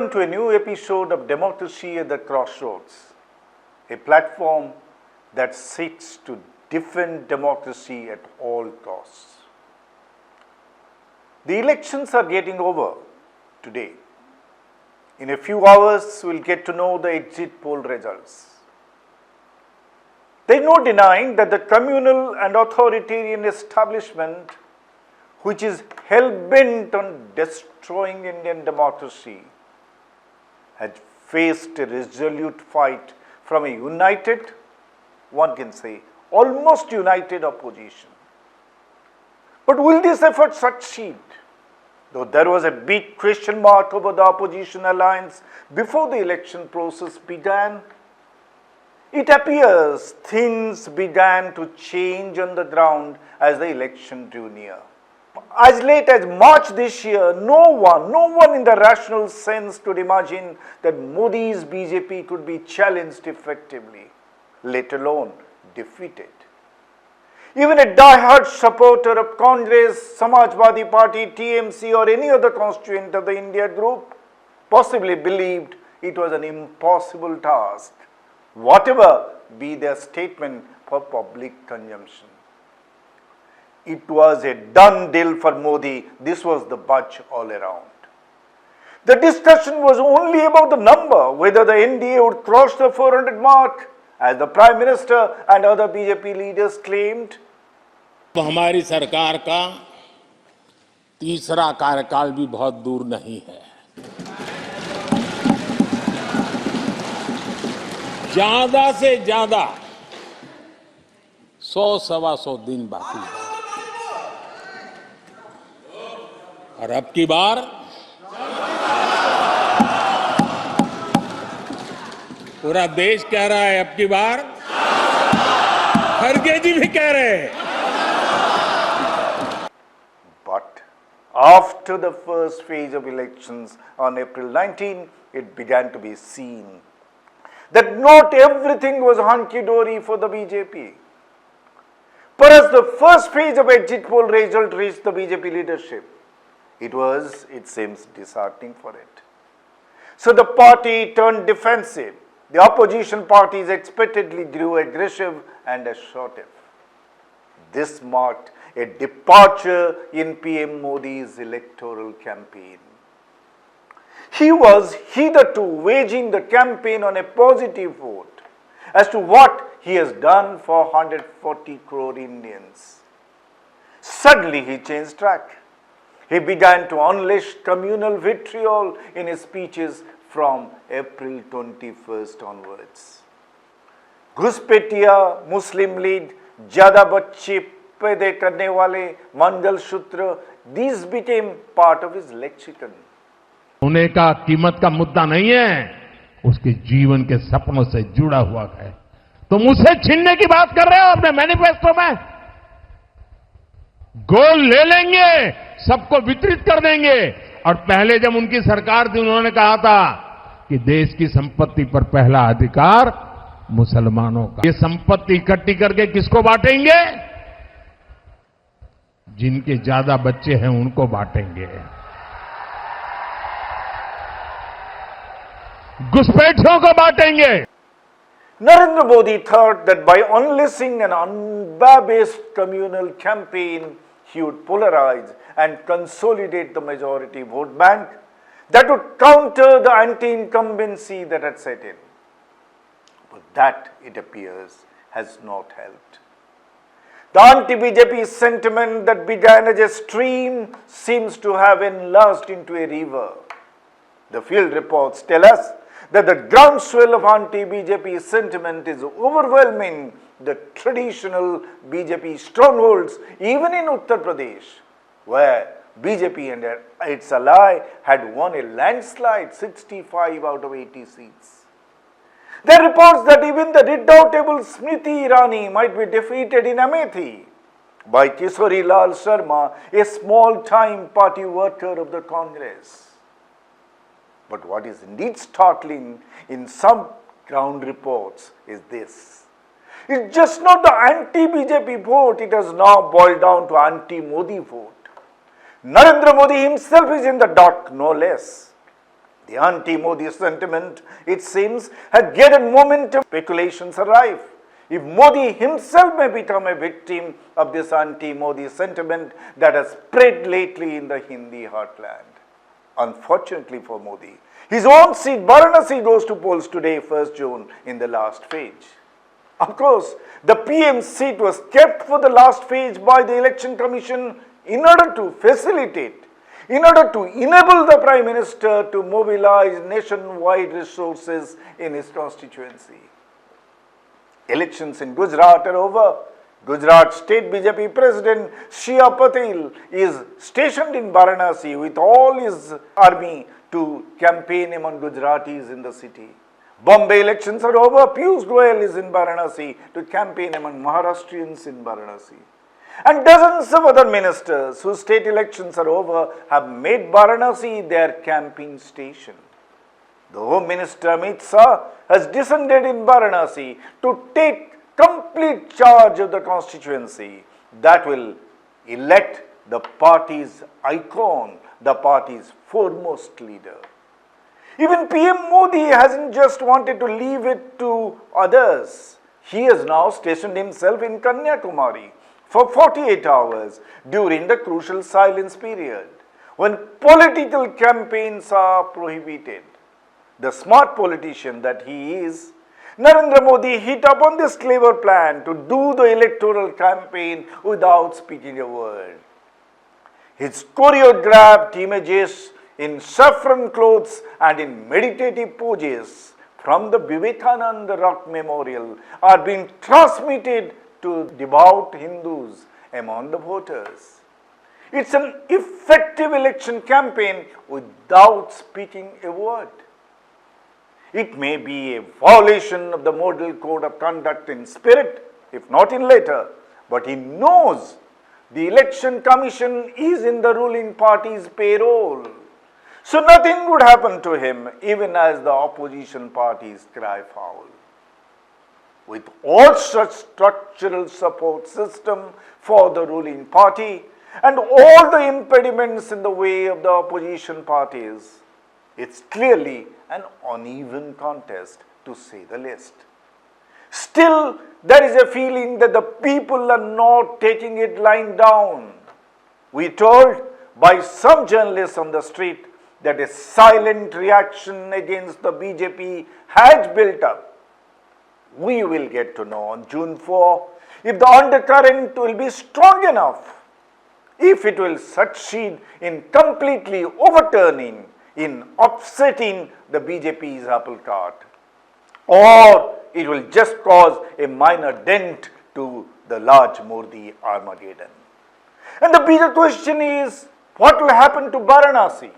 Welcome to a new episode of Democracy at the Crossroads, a platform that seeks to defend democracy at all costs. The elections are getting over today. In a few hours, we'll get to know the exit poll results. There is no denying that the communal and authoritarian establishment, which is hell-bent on destroying Indian democracy, had faced a resolute fight from a united, one can say, almost united opposition. But will this effort succeed? Though there was a big question mark over the opposition alliance before the election process began, it appears things began to change on the ground as the election drew near. As late as March this year, no one in the rational sense could imagine that Modi's BJP could be challenged effectively, let alone defeated. Even a die-hard supporter of Congress, Samajwadi Party, TMC or any other constituent of the India group possibly believed it was an impossible task, whatever be their statement for public consumption. It was a done deal for Modi. This was the budge all around. The discussion was only about the number, whether the NDA would cross the 400 mark, as the Prime Minister and other BJP leaders claimed. हमारी सरकार का तीसरा कार्यकाल भी बहुत दूर नहीं है। ज्यादा से ज्यादा 100-125 दिन बाकी है और अब की बार पूरा देश कह रहा है, अब की बार खड़गे जी भी कह रहे हैं। But after the first phase of elections on April 19, it began to be seen that not everything was hunky-dory for the BJP. Perhaps the first phase of exit poll result reached the BJP leadership. It seems, disheartening for it. So the party turned defensive. The opposition parties expectedly grew aggressive and assertive. This marked a departure in PM Modi's electoral campaign. He was hitherto waging the campaign on a positive vote as to what he has done for 140 crore Indians. Suddenly he changed track. He began to unleash communal vitriol in his speeches from April 21st onwards. Ghuspetiya, Muslim lead, Jada Bachche पैदे करने वाले mangalsutra, these became part of his lexicon. होने का कीमत का मुद्दा नहीं है, उसके जीवन के सपनों से जुड़ा हुआ है। तुम उसे छीनने की बात कर रहे हो अपने मैनिफेस्टो में। गोल ले लेंगे, सबको वितरित कर देंगे। और पहले जब उनकी सरकार थी, उन्होंने कहा था कि देश की संपत्ति पर पहला अधिकार मुसलमानों का। ये संपत्ति इकट्ठी करके किसको बांटेंगे? जिनके ज्यादा बच्चे हैं उनको बांटेंगे। घुसपैठियों को बांटेंगे। Narendra Modi thought that by unleashing an unabashed communal campaign, he would polarize and consolidate the majority vote bank that would counter the anti-incumbency that had set in. But that, it appears, has not helped. The anti-BJP sentiment that began as a stream seems to have enlarged into a river. The field reports tell us that the groundswell of anti-BJP sentiment is overwhelming the traditional BJP strongholds, even in Uttar Pradesh, where BJP and its ally had won a landslide 65 out of 80 seats. There are reports that even the redoubtable Smriti Irani might be defeated in Amethi by Kishori Lal Sharma, a small-time party worker of the Congress. But what is indeed startling in some ground reports is this. It's just not the anti-BJP vote, it has now boiled down to anti-Modi vote. Narendra Modi himself is in the dock, no less. The anti-Modi sentiment, it seems, had gathered momentum. Speculations arrive. If Modi himself may become a victim of this anti-Modi sentiment that has spread lately in the Hindi heartland. Unfortunately for Modi, his own seat, Varanasi, goes to polls today, 1st June, in the last phase. Of course, the PM seat was kept for the last phase by the Election Commission in order to facilitate, in order to enable the Prime Minister to mobilize nationwide resources in his constituency. Elections in Gujarat are over. Gujarat State BJP President Shia Patel is stationed in Varanasi with all his army to campaign among Gujaratis in the city. Bombay elections are over. Piyush Goyal is in Varanasi to campaign among Maharashtrians in Varanasi. And dozens of other ministers whose state elections are over have made Varanasi their campaign station. The Home Minister Amit Shah has descended in Varanasi to take complete charge of the constituency that will elect the party's icon, the party's foremost leader. Even PM Modi hasn't just wanted to leave it to others. He has now stationed himself in Kanyakumari for 48 hours during the crucial silence period when political campaigns are prohibited. The smart politician that he is, Narendra Modi hit upon this clever plan to do the electoral campaign without speaking a word. His choreographed images in saffron clothes and in meditative poses from the Vivekananda Rock Memorial are being transmitted to devout Hindus among the voters. It's an effective election campaign without speaking a word. It may be a violation of the model code of conduct in spirit, if not in letter, but he knows the election commission is in the ruling party's payroll. So nothing would happen to him even as the opposition parties cry foul. With all such structural support system for the ruling party and all the impediments in the way of the opposition parties, it's clearly an uneven contest, to say the least. Still, there is a feeling that the people are not taking it lying down. We told by some journalists on the street that a silent reaction against the BJP has built up. We will get to know on June 4 if the undercurrent will be strong enough, if it will succeed in completely overturning, in upsetting the BJP's apple cart, or it will just cause a minor dent to the large Modi Armageddon. And the bigger question is, what will happen to Varanasi?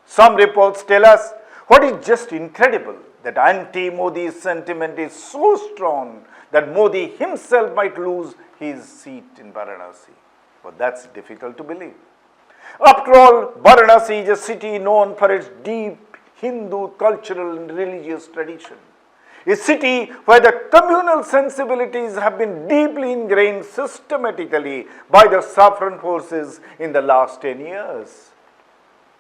Some reports tell us what is just incredible, that anti-Modi sentiment is so strong that Modi himself might lose his seat in Varanasi. But that's difficult to believe. After all, Varanasi is a city known for its deep Hindu cultural and religious tradition. A city where the communal sensibilities have been deeply ingrained systematically by the saffron forces in the last 10 years.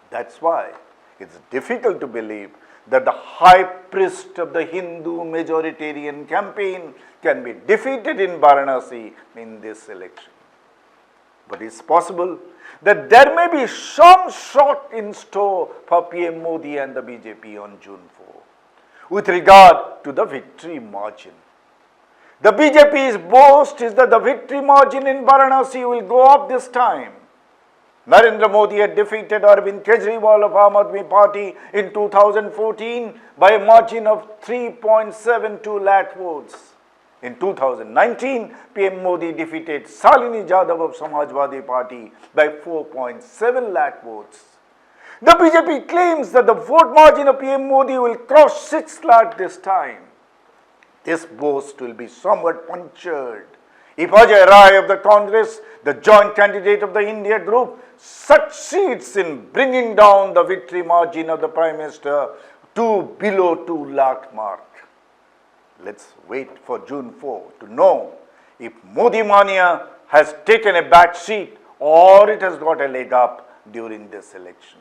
That's why it's difficult to believe that the high priest of the Hindu majoritarian campaign can be defeated in Varanasi in this election. But it's possible that there may be some shock in store for PM Modi and the BJP on June 4 with regard to the victory margin. The BJP's boast is that the victory margin in Varanasi will go up this time. Narendra Modi had defeated Arvind Kejriwal of Aam Aadmi Party in 2014 by a margin of 3.72 lakh votes. In 2019, PM Modi defeated Shalini Jadhav of Samajwadi Party by 4.7 lakh votes. The BJP claims that the vote margin of PM Modi will cross 6 lakh this time. This boast will be somewhat punctured if Ajay Rai of the Congress, the joint candidate of the India group, succeeds in bringing down the victory margin of the Prime Minister to below 2 lakh mark. Let's wait for June 4 to know if Modi Mania has taken a back seat or it has got a leg up during this election.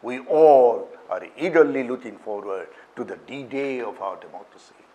we all are eagerly looking forward to the D-Day of our democracy.